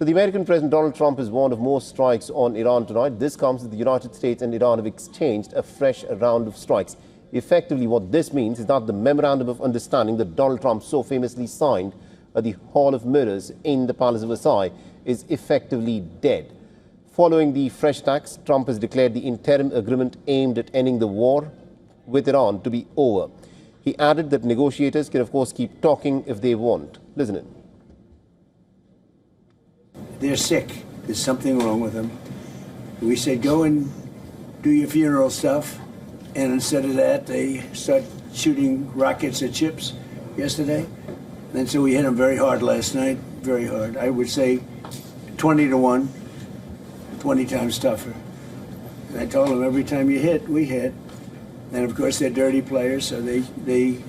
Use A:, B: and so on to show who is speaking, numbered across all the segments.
A: So the American President Donald Trump has warned of more strikes on Iran tonight. This comes as the United States and Iran have exchanged a fresh round of strikes. Effectively, what this means is that the memorandum of understanding that Donald Trump so famously signed at the Hall of Mirrors in the Palace of Versailles is effectively dead. Following the fresh attacks, Trump has declared the interim agreement aimed at ending the war with Iran to be over. He added that negotiators can, of course, keep talking if they want. Listen in.
B: They're sick. There's something wrong with them. We said, go and do your funeral stuff. And instead of that, they start shooting rockets at ships yesterday. And so we hit them very hard last night, very hard. I would say 20 to 1, 20 times tougher. And I told them every time you hit, we hit. And of course, they're dirty players, so they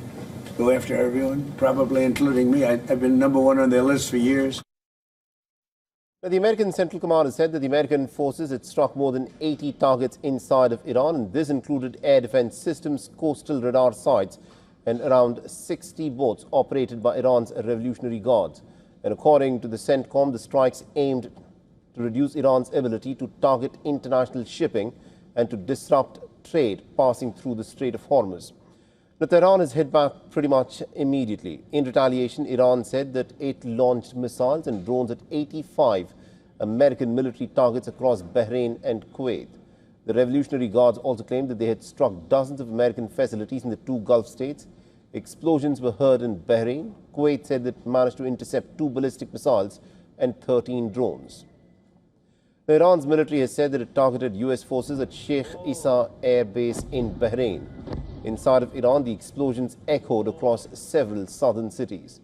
B: go after everyone, probably including me. I've been #1 on their list for years.
A: Now, the American Central Command has said that the American forces had struck more than 80 targets inside of Iran, and this included air defense systems, coastal radar sites, and around 60 boats operated by Iran's Revolutionary Guards. And according to the CENTCOM, the strikes aimed to reduce Iran's ability to target international shipping and to disrupt trade passing through the Strait of Hormuz. Now, Tehran has hit back pretty much immediately. In retaliation, Iran said that it launched missiles and drones at 85 American military targets across Bahrain and Kuwait. The Revolutionary Guards also claimed that they had struck dozens of American facilities in the two Gulf states. Explosions were heard in Bahrain. Kuwait said that it managed to intercept 2 ballistic missiles and 13 drones. Now, Iran's military has said that it targeted U.S. forces at Sheikh Issa Air Base in Bahrain. Inside of Iran, the explosions echoed across several southern cities.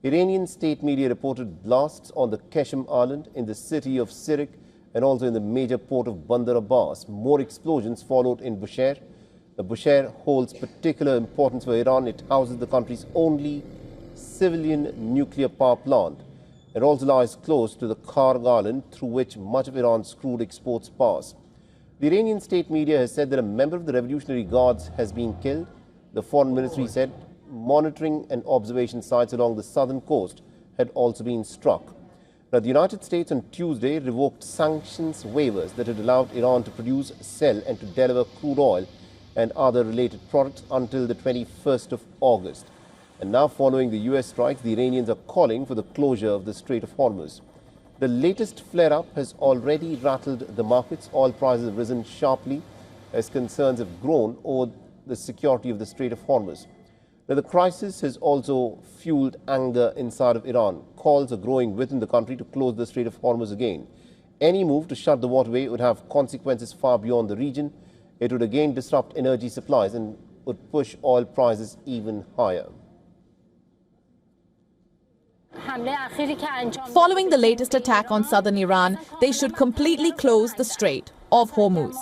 A: Iranian state media reported blasts on the Qeshm Island, in the city of Sirik, and also in the major port of Bandar Abbas. More explosions followed in Bushehr. The Bushehr holds particular importance for Iran. It houses the country's only civilian nuclear power plant. It also lies close to the Kharg Island, through which much of Iran's crude exports pass. The Iranian state media has said that a member of the Revolutionary Guards has been killed. The foreign ministry said monitoring and observation sites along the southern coast had also been struck. Now, the United States on Tuesday revoked sanctions waivers that had allowed Iran to produce, sell and to deliver crude oil and other related products until the 21st of August. And now, following the U.S. strikes, the Iranians are calling for the closure of the Strait of Hormuz. The latest flare-up has already rattled the markets. Oil prices have risen sharply as concerns have grown over the security of the Strait of Hormuz. Now, the crisis has also fueled anger inside of Iran. Calls are growing within the country to close the Strait of Hormuz again. Any move to shut the waterway would have consequences far beyond the region. It would again disrupt energy supplies and would push oil prices even higher.
C: Following the latest attack on southern Iran, they should completely close the Strait of Hormuz.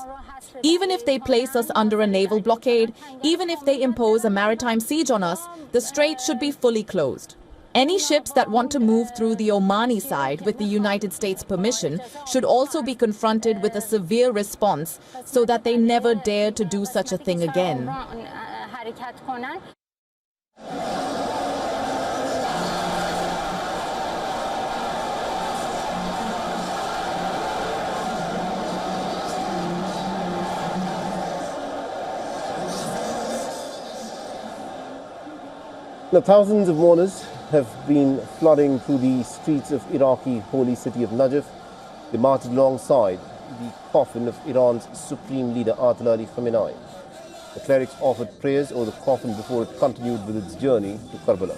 C: Even if they place us under a naval blockade, even if they impose a maritime siege on us, the strait should be fully closed. Any ships that want to move through the Omani side with the United States' permission should also be confronted with a severe response so that they never dare to do such a thing again.
A: Now, thousands of mourners have been flooding through the streets of Iraqi holy city of Najaf. They marched alongside the coffin of Iran's supreme leader Ayatollah Ali Khamenei. The clerics offered prayers over the coffin before it continued with its journey to Karbala.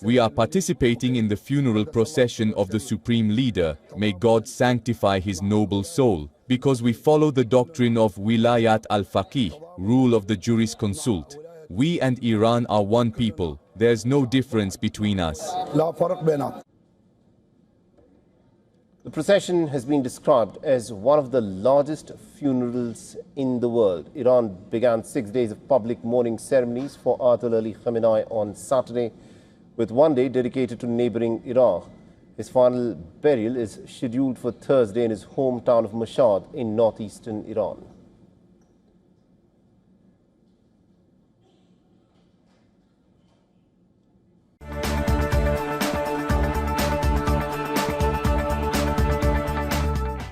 D: We are participating in the funeral procession of the Supreme Leader. May God sanctify his noble soul, because we follow the doctrine of Wilayat al-Faqih, rule of the jurisconsult. We and Iran are one people. There's no difference between us.
A: The procession has been described as one of the largest funerals in the world. Iran began 6 days of public mourning ceremonies for Ayatollah Ali Khamenei on Saturday, with one day dedicated to neighboring Iraq. His final burial is scheduled for Thursday in his hometown of Mashhad in northeastern Iran.